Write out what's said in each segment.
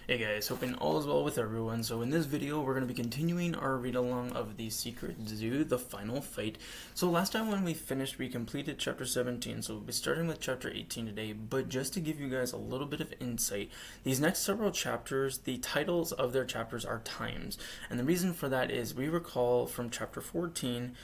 Hey guys, hoping all is well with everyone. So in this video, we're going to be continuing our read-along of The Secret Zoo, The Final Fight. So last time when we finished, we completed Chapter 17, so we'll be starting with Chapter 18 today. But just to give you guys a little bit of insight, these next several chapters, the titles of their chapters are times. And the reason for that is we recall from Chapter 14,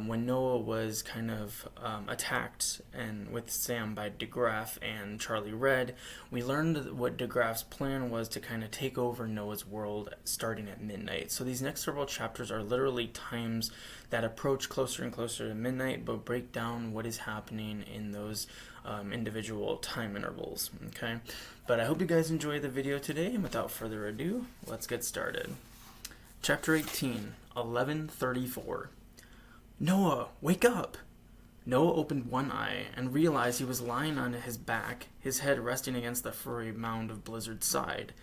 when Noah was kind of attacked and with Sam by DeGraff and Charlie Red, we learned what DeGraff's plan was to kind of take over Noah's world starting at midnight. So these next several chapters are literally times that approach closer and closer to midnight, but break down what is happening in those individual time intervals. Okay, but I hope you guys enjoy the video today, and without further ado, let's get started. Chapter 18, 1134. Noah, wake up! Noah opened one eye and realized he was lying on his back, his head resting against the furry mound of Blizzard's side.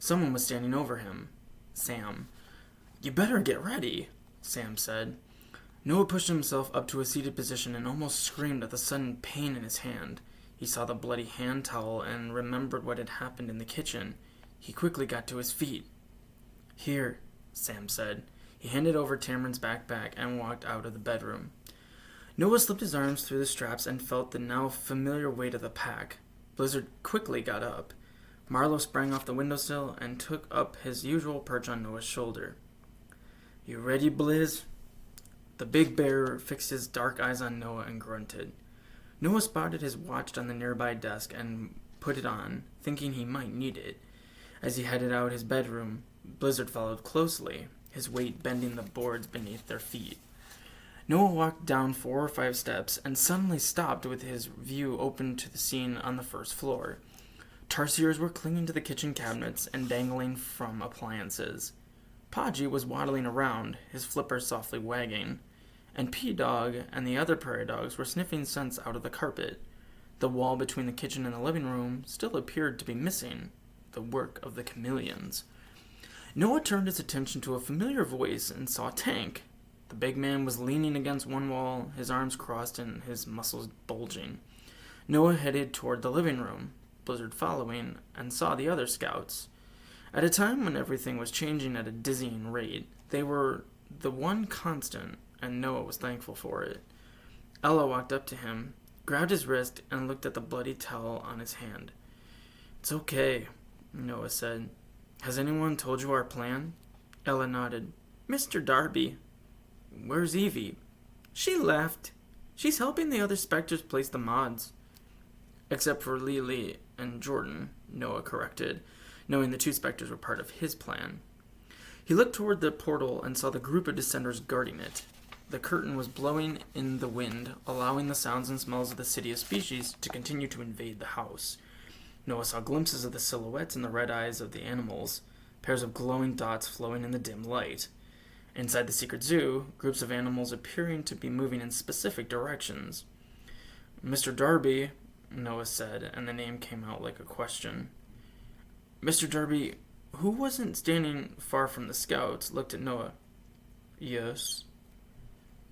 Someone was standing over him. Sam. You better get ready, Sam said. Noah pushed himself up to a seated position and almost screamed at the sudden pain in his hand. He saw the bloody hand towel and remembered what had happened in the kitchen. He quickly got to his feet. Here, Sam said. He handed over Tamarin's backpack and walked out of the bedroom. Noah slipped his arms through the straps and felt the now familiar weight of the pack. Blizzard quickly got up. Marlowe sprang off the windowsill and took up his usual perch on Noah's shoulder. You ready, Blizz? The big bear fixed his dark eyes on Noah and grunted. Noah spotted his watch on the nearby desk and put it on, thinking he might need it. As he headed out his bedroom, Blizzard followed closely, his weight bending the boards beneath their feet. Noah walked down 4 or 5 steps and suddenly stopped with his view open to the scene on the first floor. Tarsiers were clinging to the kitchen cabinets and dangling from appliances. Podgy was waddling around, his flipper softly wagging, and P-Dog and the other prairie dogs were sniffing scents out of the carpet. The wall between the kitchen and the living room still appeared to be missing, the work of the chameleons. Noah turned his attention to a familiar voice and saw Tank. The big man was leaning against one wall, his arms crossed and his muscles bulging. Noah headed toward the living room, Blizzard following, and saw the other scouts. At a time when everything was changing at a dizzying rate, they were the one constant, and Noah was thankful for it. Ella walked up to him, grabbed his wrist, and looked at the bloody towel on his hand. It's okay, Noah said. Has anyone told you our plan? Ella nodded. Mr. Darby. Where's Evie? She left. She's helping the other specters place the mods. Except for Lily and Jordan, Noah corrected, knowing the 2 specters were part of his plan. He looked toward the portal and saw the group of descenders guarding it. The curtain was blowing in the wind, allowing the sounds and smells of the city of species to continue to invade the house. Noah saw glimpses of the silhouettes in the red eyes of the animals, pairs of glowing dots flowing in the dim light. Inside the secret zoo, groups of animals appearing to be moving in specific directions. Mr. Darby, Noah said, and the name came out like a question. Mr. Darby, who wasn't standing far from the scouts, looked at Noah. Yes.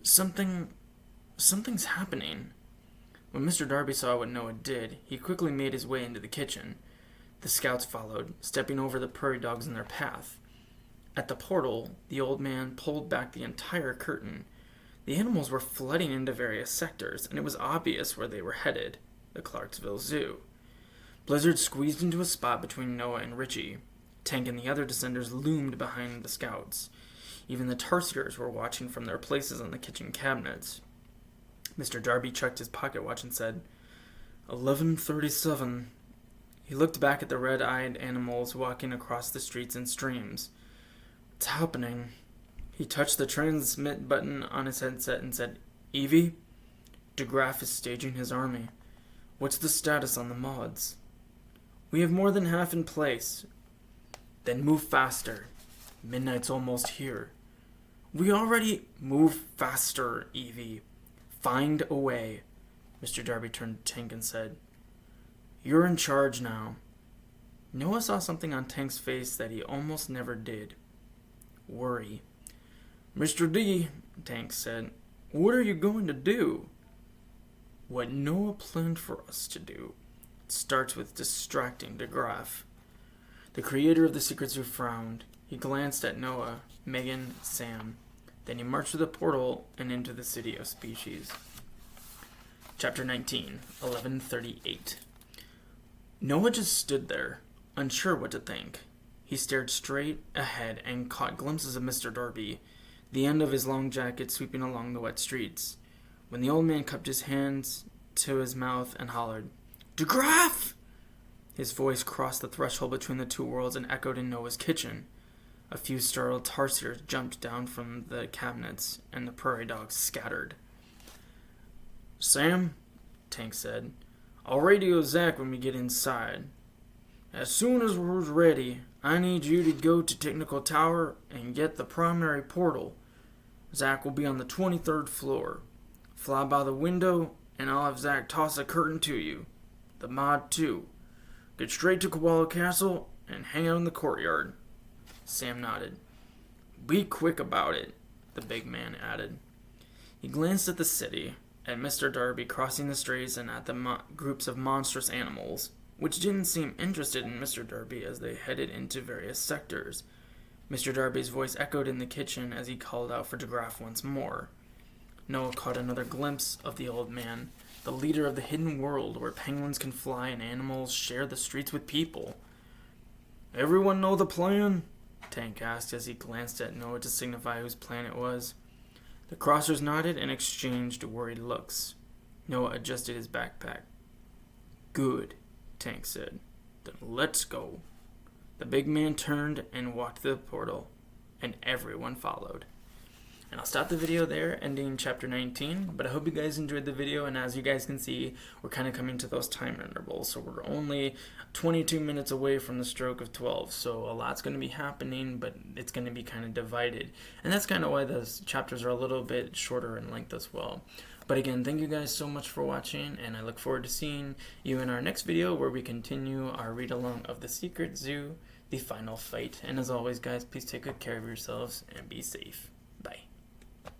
Something's happening. When Mr. Darby saw what Noah did, he quickly made his way into the kitchen. The scouts followed, stepping over the prairie dogs in their path. At the portal, the old man pulled back the entire curtain. The animals were flooding into various sectors, and it was obvious where they were headed, the Clarksville Zoo. Blizzard squeezed into a spot between Noah and Richie. Tank and the other descenders loomed behind the scouts. Even the Tarsiers were watching from their places on the kitchen cabinets. Mr. Darby checked his pocket watch and said, 11:37. He looked back at the red-eyed animals walking across the streets and streams. It's happening. He touched the transmit button on his headset and said, Evie, DeGraff is staging his army. What's the status on the mods? We have more than half in place. Then move faster. Midnight's almost here. We already move faster, Evie. Find a way. Mr. Darby turned to Tank and said, You're in charge now. Noah saw something on Tank's face that he almost never did. Worry. Mr. D, Tank said, what are you going to do? What Noah planned for us to do. It starts with distracting DeGraff. The creator of the secret zoo frowned. He glanced at Noah, Megan, Sam. Then he marched through the portal and into the city of species. Chapter 19, 1138. Noah just stood there, unsure what to think. He stared straight ahead and caught glimpses of Mr. Darby, the end of his long jacket sweeping along the wet streets. When the old man cupped his hands to his mouth and hollered, "DeGraff!" His voice crossed the threshold between the two worlds and echoed in Noah's kitchen. A few startled tarsiers jumped down from the cabinets, and the prairie dogs scattered. "Sam," Tank said, "I'll radio Zach when we get inside. As soon as we're ready, I need you to go to Technical Tower and get the primary portal. Zach will be on the 23rd floor. Fly by the window, and I'll have Zach toss a curtain to you. The mod, too. Get straight to Koala Castle and hang out in the courtyard." Sam nodded. "Be quick about it," the big man added. He glanced at the city, at Mr. Darby crossing the streets, and at the groups of monstrous animals, which didn't seem interested in Mr. Darby as they headed into various sectors. Mr. Darby's voice echoed in the kitchen as he called out for DeGraff once more. Noah caught another glimpse of the old man, the leader of the hidden world where penguins can fly and animals share the streets with people. "Everyone know the plan?" Tank asked as he glanced at Noah to signify whose plan it was. The crossers nodded and exchanged worried looks. Noah adjusted his backpack. "Good," Tank said. "Then let's go." The big man turned and walked through the portal, and everyone followed. And I'll stop the video there, ending chapter 19, but I hope you guys enjoyed the video, and as you guys can see, we're kind of coming to those time intervals, so we're only 22 minutes away from the stroke of 12, so a lot's going to be happening, but it's going to be kind of divided, and that's kind of why those chapters are a little bit shorter in length as well. But again, thank you guys so much for watching, and I look forward to seeing you in our next video where we continue our read-along of The Secret Zoo, The Final Fight. And as always, guys, please take good care of yourselves and be safe.